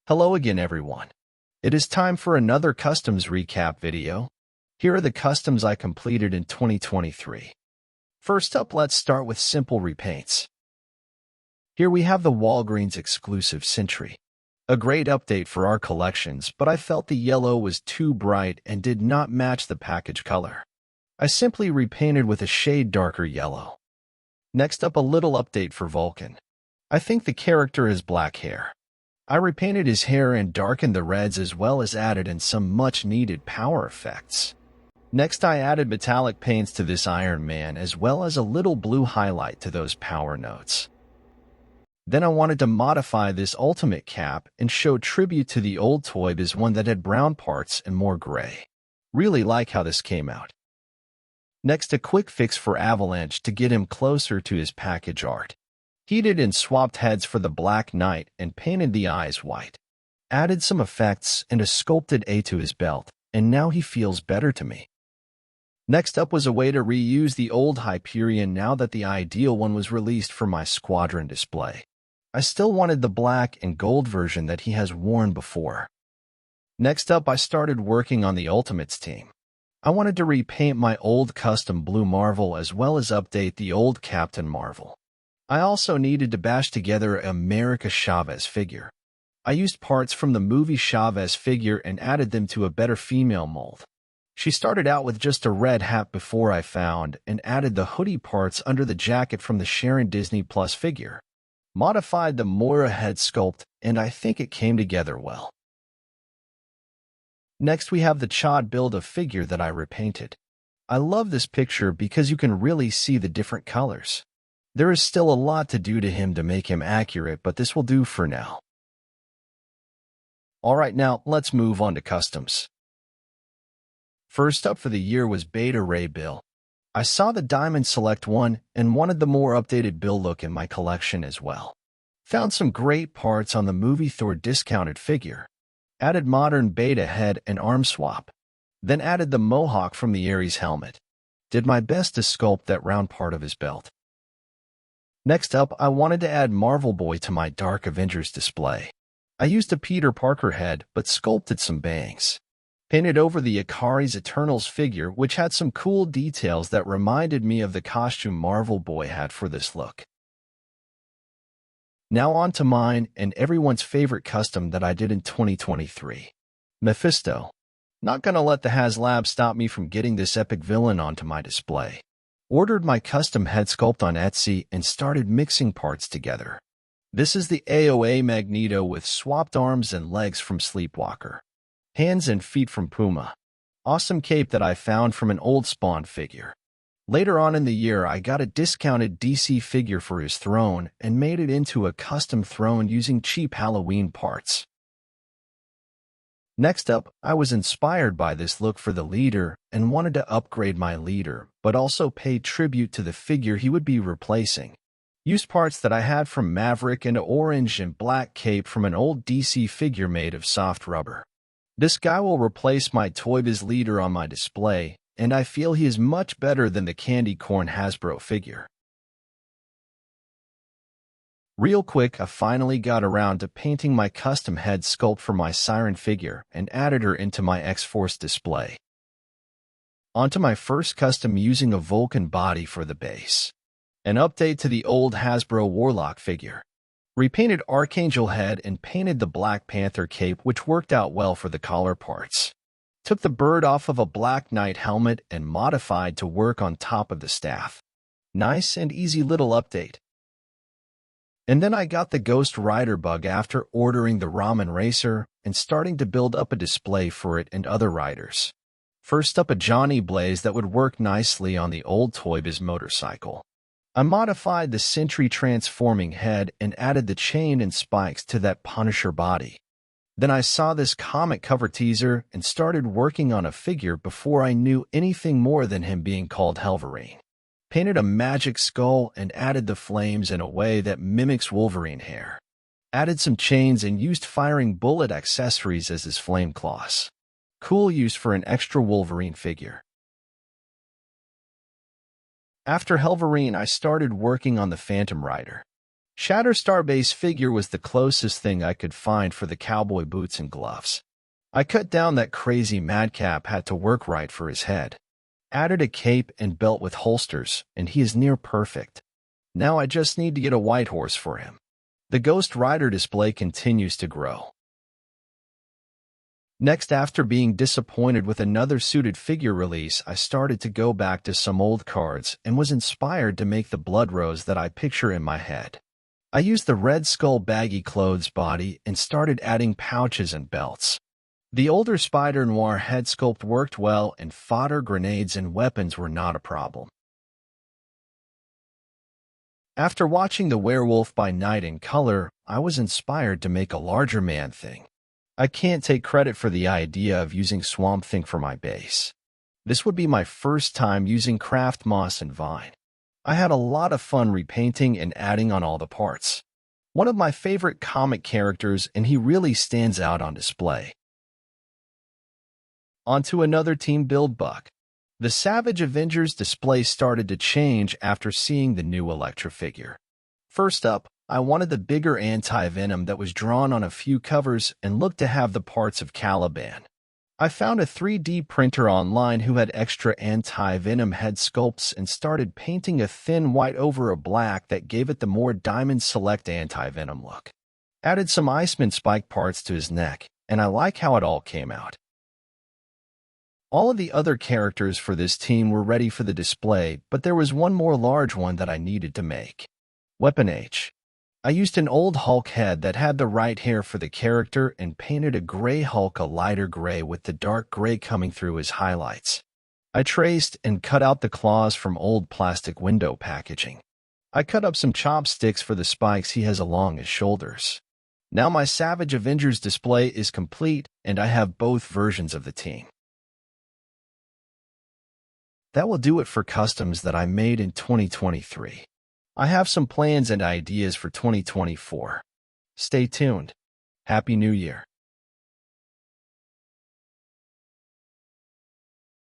Hello again, everyone. It is time for another customs recap video. Here are the customs I completed in 2023. First up, let's start with simple repaints. Here we have the Walgreens exclusive Sentry. A great update for our collections, but I felt the yellow was too bright and did not match the package color. I simply repainted with a shade darker yellow. Next up, a little update for Vulcan. I think the character has black hair. I repainted his hair and darkened the reds as well as added in some much-needed power effects. Next, I added metallic paints to this Iron Man as well as a little blue highlight to those power notes. Then I wanted to modify this ultimate cap and show tribute to the old toy as one that had brown parts and more gray. Really like how this came out. Next, a quick fix for Avalanche to get him closer to his package art. Heated and swapped heads for the Black Knight and painted the eyes white. Added some effects and a sculpted A to his belt, and now he feels better to me. Next up was a way to reuse the old Hyperion now that the ideal one was released for my squadron display. I still wanted the black and gold version that he has worn before. Next up, I started working on the Ultimates team. I wanted to repaint my old custom Blue Marvel as well as update the old Captain Marvel. I also needed to bash together an America Chavez figure. I used parts from the movie Chavez figure and added them to a better female mold. She started out with just a red hat before I found and added the hoodie parts under the jacket from the Siryn Disney Plus figure. Modified the Moira head sculpt, and I think it came together well. Next, we have the Chad build of figure that I repainted. I love this picture because you can really see the different colors. There is still a lot to do to him to make him accurate, but this will do for now. Alright, now let's move on to customs. First up for the year was Beta Ray Bill. I saw the Diamond Select one and wanted the more updated Bill look in my collection as well. Found some great parts on the movie Thor discounted figure. Added modern Beta head and arm swap. Then added the mohawk from the Ares helmet. Did my best to sculpt that round part of his belt. Next up, I wanted to add Marvel Boy to my Dark Avengers display. I used a Peter Parker head, but sculpted some bangs. Painted over the Ikari's Eternals figure, which had some cool details that reminded me of the costume Marvel Boy had for this look. Now on to mine and everyone's favorite custom that I did in 2023. Mephisto. Not gonna let the HasLab stop me from getting this epic villain onto my display. Ordered my custom head sculpt on Etsy and started mixing parts together. This is the AOA Magneto with swapped arms and legs from Sleepwalker. Hands and feet from Puma. Awesome cape that I found from an old Spawn figure. Later on in the year, I got a discounted DC figure for his throne and made it into a custom throne using cheap Halloween parts. Next up, I was inspired by this look for the leader and wanted to upgrade my leader, but also pay tribute to the figure he would be replacing. Used parts that I had from Maverick and an orange and black cape from an old DC figure made of soft rubber. This guy will replace my Toy Biz leader on my display, and I feel he is much better than the Candy Corn Hasbro figure. Real quick, I finally got around to painting my custom head sculpt for my Siryn figure and added her into my X-Force display. Onto my first custom using a Vulcan body for the base. An update to the old Hasbro Warlock figure. Repainted Archangel head and painted the Black Panther cape, which worked out well for the collar parts. Took the bird off of a Black Knight helmet and modified to work on top of the staff. Nice and easy little update. And then I got the Ghost Rider bug after ordering the Ramen Racer and starting to build up a display for it and other riders. First up, a Johnny Blaze that would work nicely on the old Toy Biz motorcycle. I modified the Sentry transforming head and added the chain and spikes to that Punisher body. Then I saw this comic cover teaser and started working on a figure before I knew anything more than him being called Hellverine. Painted a magic skull and added the flames in a way that mimics Wolverine hair. Added some chains and used firing bullet accessories as his flame claws. Cool use for an extra Wolverine figure. After Hellverine, I started working on the Phantom Rider. Shatterstar base figure was the closest thing I could find for the cowboy boots and gloves. I cut down that crazy madcap had to work right for his head. Added a cape and belt with holsters, and he is near perfect. Now I just need to get a white horse for him. The Ghost Rider display continues to grow. Next, after being disappointed with another suited figure release, I started to go back to some old cards and was inspired to make the Blood Rose that I picture in my head. I used the Red Skull baggy clothes body and started adding pouches and belts. The older Spider Noir head sculpt worked well, and fodder, grenades, and weapons were not a problem. After watching The Werewolf by Night in color, I was inspired to make a larger Man-Thing. I can't take credit for the idea of using Swamp Thing for my base. This would be my first time using craft moss and vine. I had a lot of fun repainting and adding on all the parts. One of my favorite comic characters, and he really stands out on display. On to another team build bug. The Savage Avengers display started to change after seeing the new Elektra figure. First up, I wanted the bigger anti-Venom that was drawn on a few covers and looked to have the parts of Caliban. I found a 3D printer online who had extra anti-Venom head sculpts and started painting a thin white over a black that gave it the more Diamond Select anti-Venom look. Added some Iceman spike parts to his neck, and I like how it all came out. All of the other characters for this team were ready for the display, but there was one more large one that I needed to make. Weapon H. I used an old Hulk head that had the right hair for the character and painted a gray Hulk a lighter gray with the dark gray coming through his highlights. I traced and cut out the claws from old plastic window packaging. I cut up some chopsticks for the spikes he has along his shoulders. Now my Savage Avengers display is complete, and I have both versions of the team. That will do it for customs that I made in 2023. I have some plans and ideas for 2024. Stay tuned. Happy New Year.